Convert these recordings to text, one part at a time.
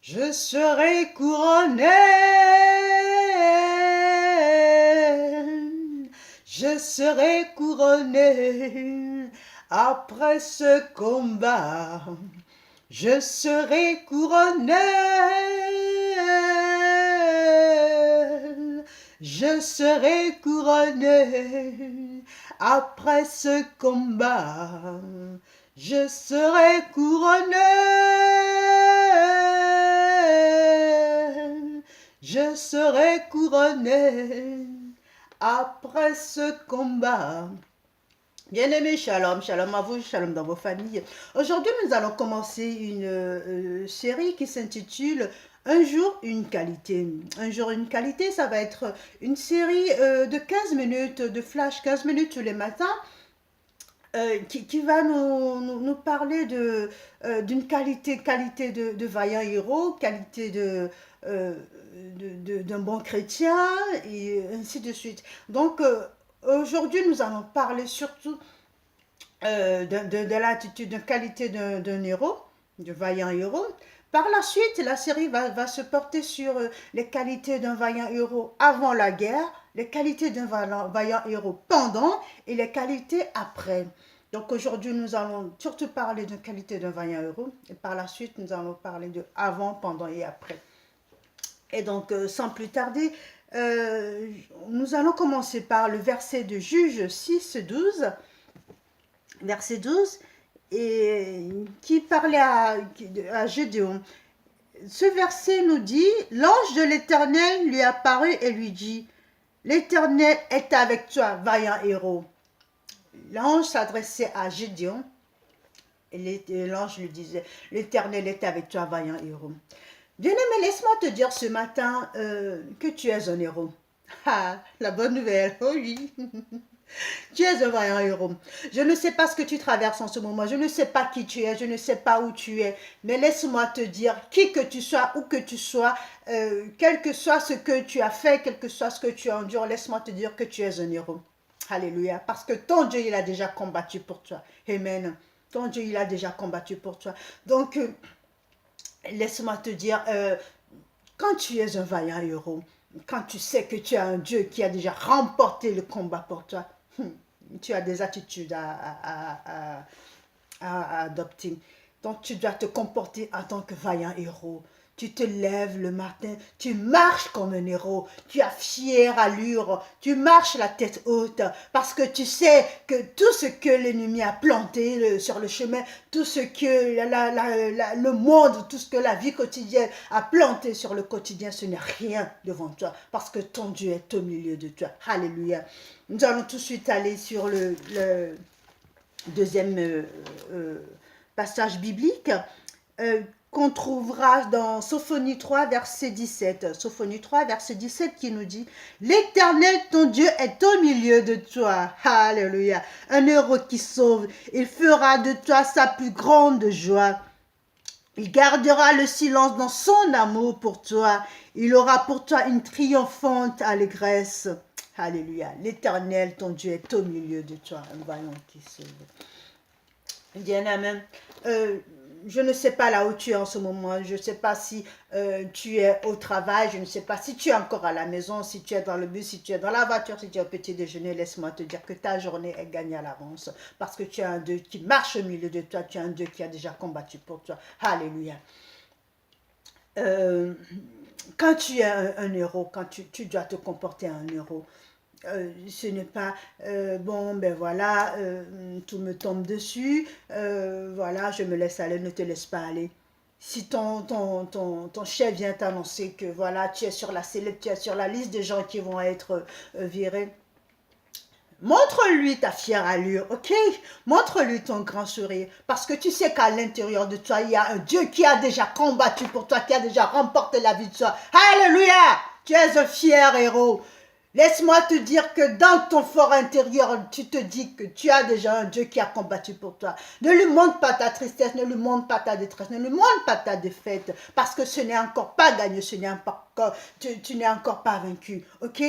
je serai couronné, je serai couronné après ce combat. Je serai couronné, je serai couronné après ce combat. Je serai couronné, je serai couronné après ce combat. Bien-aimés, shalom, shalom à vous, shalom dans vos familles. Aujourd'hui, nous allons commencer une série qui s'intitule Un jour, une qualité. Un jour, une qualité, ça va être une série de 15 minutes, de flash, 15 minutes tous les matins, qui va nous parler d'une qualité de vaillant héros, qualité d'un bon chrétien, et ainsi de suite. Donc, aujourd'hui, nous allons parler surtout de l'attitude, de qualité d'un héros, de vaillant héros. Par la suite, la série va se porter sur les qualités d'un vaillant héros avant la guerre, les qualités d'un vaillant héros pendant et les qualités après. Donc aujourd'hui, nous allons surtout parler de qualité d'un vaillant héros et par la suite, nous allons parler de avant, pendant et après. Et donc, sans plus tarder, nous allons commencer par le verset de Juge 6, 12. Verset 12, et qui parlait à Gédéon. Ce verset nous dit, l'ange de l'Éternel lui apparut et lui dit, l'Éternel est avec toi, vaillant héros. L'ange s'adressait à Gédéon et l'ange lui disait, l'Éternel est avec toi, vaillant héros. Bien-aimé, laisse-moi te dire ce matin que tu es un héros. Ah, la bonne nouvelle, oh oui. Tu es un vaillant héros. Je ne sais pas ce que tu traverses en ce moment. Je ne sais pas qui tu es. Je ne sais pas où tu es. Mais laisse-moi te dire, qui que tu sois, où que tu sois, quel que soit ce que tu as fait, quel que soit ce que tu endures, laisse-moi te dire que tu es un héros. Alléluia. Parce que ton Dieu, il a déjà combattu pour toi. Amen. Ton Dieu, il a déjà combattu pour toi. Donc, laisse-moi te dire, quand tu es un vaillant héros, quand tu sais que tu as un Dieu qui a déjà remporté le combat pour toi, tu as des attitudes à adopter. Donc tu dois te comporter en tant que vaillant héros. Tu te lèves le matin, tu marches comme un héros, tu as fière allure, tu marches la tête haute parce que tu sais que tout ce que l'ennemi a planté sur le chemin, tout ce que le monde, tout ce que la vie quotidienne a planté sur le quotidien, ce n'est rien devant toi parce que ton Dieu est au milieu de toi. Alléluia. Nous allons tout de suite aller sur le deuxième passage biblique qu'on trouvera dans Sophonie 3, verset 17. Sophonie 3, verset 17 qui nous dit « L'Éternel, ton Dieu, est au milieu de toi. » Alléluia. Un héros qui sauve. Il fera de toi sa plus grande joie. Il gardera le silence dans son amour pour toi. Il aura pour toi une triomphante allégresse. Alléluia. L'Éternel, ton Dieu, est au milieu de toi. Un vaillant qui sauve. Bien-aimé, je ne sais pas là où tu es en ce moment, je ne sais pas si tu es au travail, je ne sais pas si tu es encore à la maison, si tu es dans le bus, si tu es dans la voiture, si tu es au petit déjeuner, laisse-moi te dire que ta journée est gagnée à l'avance parce que tu as un Dieu qui marche au milieu de toi, tu as un Dieu qui a déjà combattu pour toi. Alléluia. Quand tu es un héros, quand tu dois te comporter en héros, ce n'est pas bon ben voilà tout me tombe dessus voilà je me laisse aller, ne te laisse pas aller. Si ton chef vient t'annoncer que voilà tu es sur la sellette, tu es sur la liste des gens qui vont être virés, montre-lui ta fière allure, ok? Montre-lui ton grand sourire, parce que tu sais qu'à l'intérieur de toi, il y a un Dieu qui a déjà combattu pour toi, qui a déjà remporté la vie de toi. Alléluia! Tu es un fier héros. Laisse-moi te dire que dans ton fort intérieur, tu te dis que tu as déjà un Dieu qui a combattu pour toi. Ne lui montre pas ta tristesse, ne lui montre pas ta détresse, ne lui montre pas ta défaite, parce que ce n'est encore pas gagné, tu n'es encore pas vaincu, ok?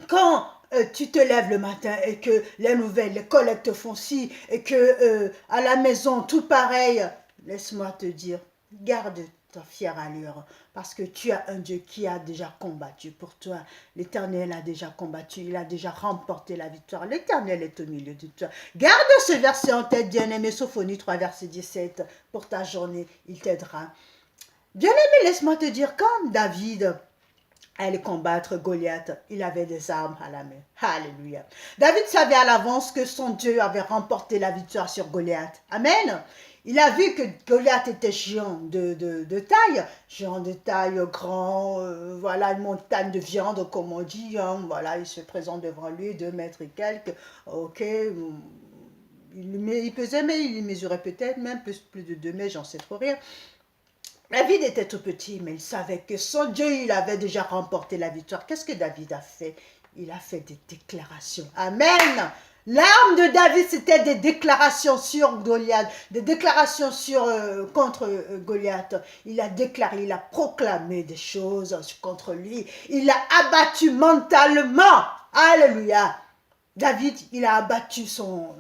Quand tu te lèves le matin et que les nouvelles, les collègues te font ci, et que à la maison, tout pareil, laisse-moi te dire, garde ta fière allure, parce que tu as un Dieu qui a déjà combattu pour toi. L'Éternel a déjà combattu, il a déjà remporté la victoire. L'Éternel est au milieu de toi. Garde ce verset en tête, bien-aimé, Sophonie 3, verset 17, pour ta journée, il t'aidera. Bien-aimé, laisse-moi te dire, quand David allait combattre Goliath, il avait des armes à la main. Alléluia. David savait à l'avance que son Dieu avait remporté la victoire sur Goliath. Amen. Il a vu que Goliath était géant de taille grand, voilà, une montagne de viande, comme on dit, hein, voilà, il se présente devant lui, 2 mètres et quelques, ok, il pesait, mais il mesurait peut-être même plus de 2 mètres, j'en sais trop rien. David était tout petit, mais il savait que son Dieu, il avait déjà remporté la victoire. Qu'est-ce que David a fait? Il a fait des déclarations. Amen. L'arme de David, c'était des déclarations sur Goliath, des déclarations contre Goliath. Il a déclaré, il a proclamé des choses contre lui. Il l'a abattu mentalement. Alléluia. David, il a abattu son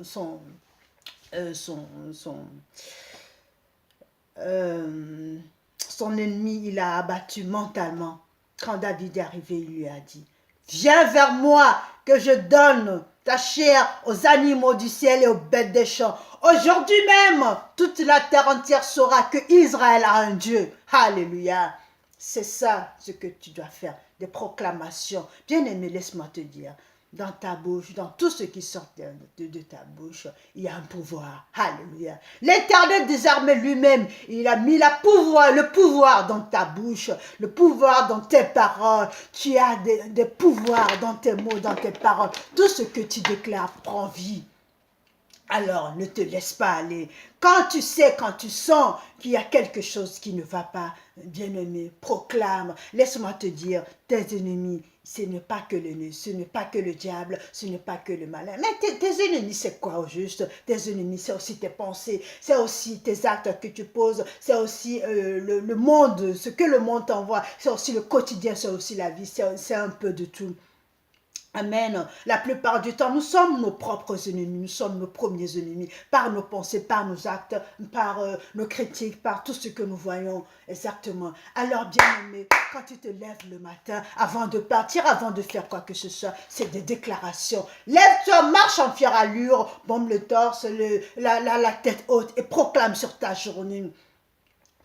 ennemi, il l'a abattu mentalement. Quand David est arrivé, il lui a dit, viens vers moi que je donne ta chair aux animaux du ciel et aux bêtes des champs. Aujourd'hui même, toute la terre entière saura que Israël a un Dieu. Alléluia. C'est ça ce que tu dois faire, des proclamations. Bien-aimé, laisse-moi te dire, dans ta bouche, dans tout ce qui sort de ta bouche, il y a un pouvoir. Alléluia. L'Éternel des armées lui-même, il a mis le pouvoir dans ta bouche, le pouvoir dans tes paroles. Tu as des pouvoirs dans tes mots, dans tes paroles. Tout ce que tu déclares prend vie. Alors, ne te laisse pas aller. Quand tu sens qu'il y a quelque chose qui ne va pas, bien-aimé, proclame. Laisse-moi te dire, tes ennemis, ce n'est pas que le diable, ce n'est pas que le malin. Mais tes ennemis, c'est quoi au juste? Tes ennemis, c'est aussi tes pensées, c'est aussi tes actes que tu poses, c'est aussi le monde, ce que le monde t'envoie, c'est aussi le quotidien, c'est aussi la vie, c'est un peu de tout. Amen. La plupart du temps, nous sommes nos propres ennemis, nous sommes nos premiers ennemis, par nos pensées, par nos actes, par nos critiques, par tout ce que nous voyons exactement. Alors, bien-aimé, quand tu te lèves le matin, avant de partir, avant de faire quoi que ce soit, c'est des déclarations. Lève-toi, marche en fière allure, bombe le torse, la tête haute et proclame sur ta journée.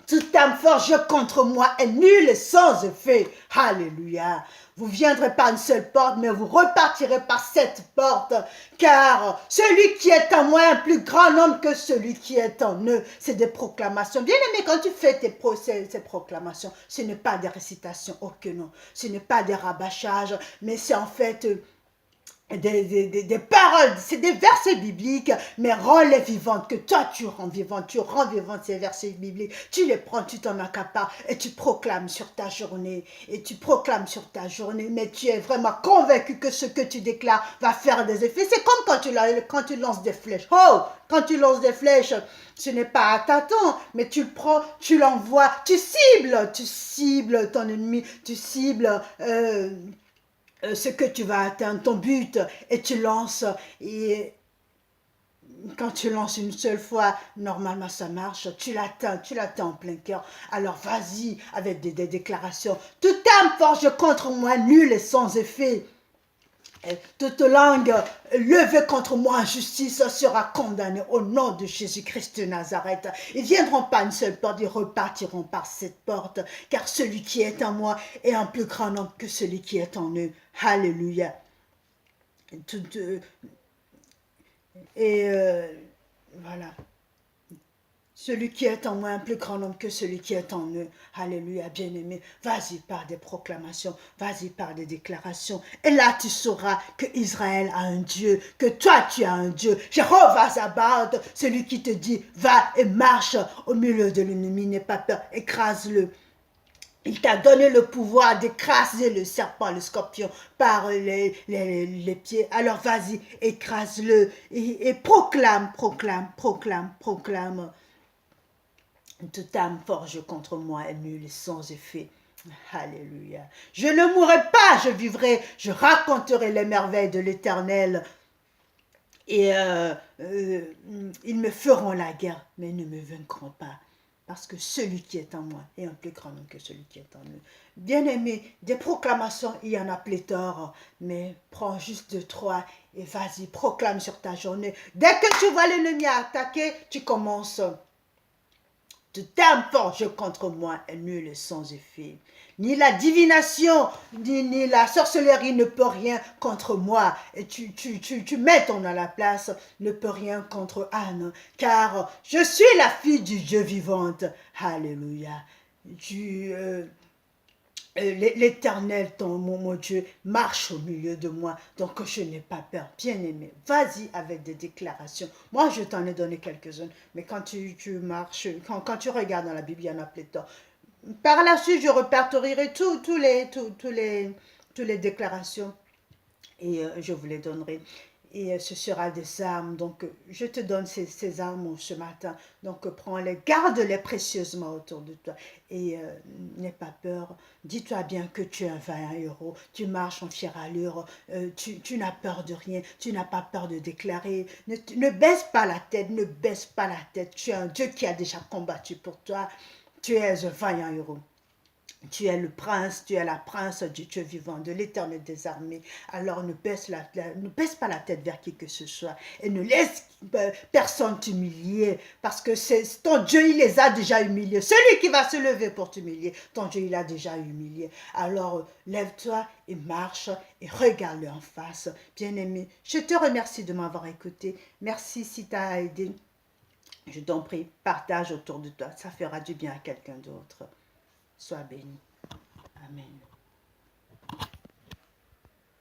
Toute âme forgée contre moi est nulle et sans effet. Alléluia. Vous viendrez par une seule porte, mais vous repartirez par 7 portes. Car celui qui est en moi est un plus grand nombre que celui qui est en eux. C'est des proclamations. Bien aimé, quand tu fais ces proclamations, ce n'est pas des récitations. Oh que non. Ce n'est pas des rabâchages, mais c'est en fait des paroles, c'est des versets bibliques, mais rends-les vivantes, que toi tu rends vivantes ces versets bibliques, tu les prends, tu t'en accapares et tu proclames sur ta journée, mais tu es vraiment convaincu que ce que tu déclares va faire des effets. C'est comme quand tu lances des flèches. Oh, quand tu lances des flèches, ce n'est pas à tâtons, mais tu le prends, tu l'envoies, tu cibles ton ennemi, tu cibles ce que tu vas atteindre, ton but, et tu lances, et quand tu lances une seule fois, normalement ça marche, tu l'atteins en plein cœur. Alors vas-y avec des déclarations. Toute âme forgée contre moi, nulle et sans effet. Et toute langue levée contre moi en justice sera condamnée au nom de Jésus-Christ de Nazareth. Ils ne viendront pas une seule porte, ils repartiront par cette porte, car celui qui est en moi est un plus grand nombre que celui qui est en eux. Alléluia. Voilà. Celui qui est en moi est un plus grand nombre que celui qui est en eux. Alléluia, bien-aimé. Vas-y par des proclamations, vas-y par des déclarations. Et là, tu sauras que Israël a un Dieu, que toi, tu as un Dieu. Jéhovah Sabaoth, celui qui te dit, va et marche au milieu de l'ennemi, n'aie pas peur, écrase-le. Il t'a donné le pouvoir d'écraser le serpent, le scorpion par les pieds. Alors vas-y, écrase-le et proclame. Toute âme forge contre moi est nulle et sans effet. Alléluia. Je ne mourrai pas, je vivrai, je raconterai les merveilles de l'Éternel. Et ils me feront la guerre, mais ils ne me vaincront pas. parce que celui qui est en moi est un plus grand nombre que celui qui est en nous. Bien-aimé, des proclamations, il y en a pléthore, mais prends juste 2, 3 et vas-y, proclame sur ta journée. Dès que tu vois l'ennemi attaquer, tu commences. Toute arme forgée contre moi est nulle et sans effet. Ni la divination, ni la sorcellerie ne peut rien contre moi. Et tu mets ton à la place, ne peut rien contre Anne, car je suis la fille du Dieu vivante. Alléluia. L'Éternel, mon Dieu, marche au milieu de moi, donc je n'ai pas peur. Bien-aimé, vas-y avec des déclarations. Moi, je t'en ai donné quelques-unes, mais quand tu marches, quand tu regardes dans la Bible, il y en a pléthore. Par la suite, je répertorierai toutes les déclarations et je vous les donnerai. Et ce sera des armes. Donc, je te donne ces armes ce matin. Donc, prends-les, garde-les précieusement autour de toi. Et n'aie pas peur. Dis-toi bien que tu es un vaillant héros. Tu marches en fière allure. Tu n'as peur de rien. Tu n'as pas peur de déclarer. Ne baisse pas la tête. Ne baisse pas la tête. Tu es un Dieu qui a déjà combattu pour toi. Tu es un vaillant héros. Tu es le prince, tu es la prince du Dieu vivant, de l'Éternel des armées. Alors ne baisse pas la tête vers qui que ce soit et ne laisse personne t'humilier parce que ton Dieu, il les a déjà humiliés. Celui qui va se lever pour t'humilier, ton Dieu, il a déjà humilié. Alors lève-toi et marche et regarde-le en face. Bien-aimé, je te remercie de m'avoir écouté. Merci si tu as aidé. Je t'en prie, partage autour de toi. Ça fera du bien à quelqu'un d'autre. Sois béni. Amen.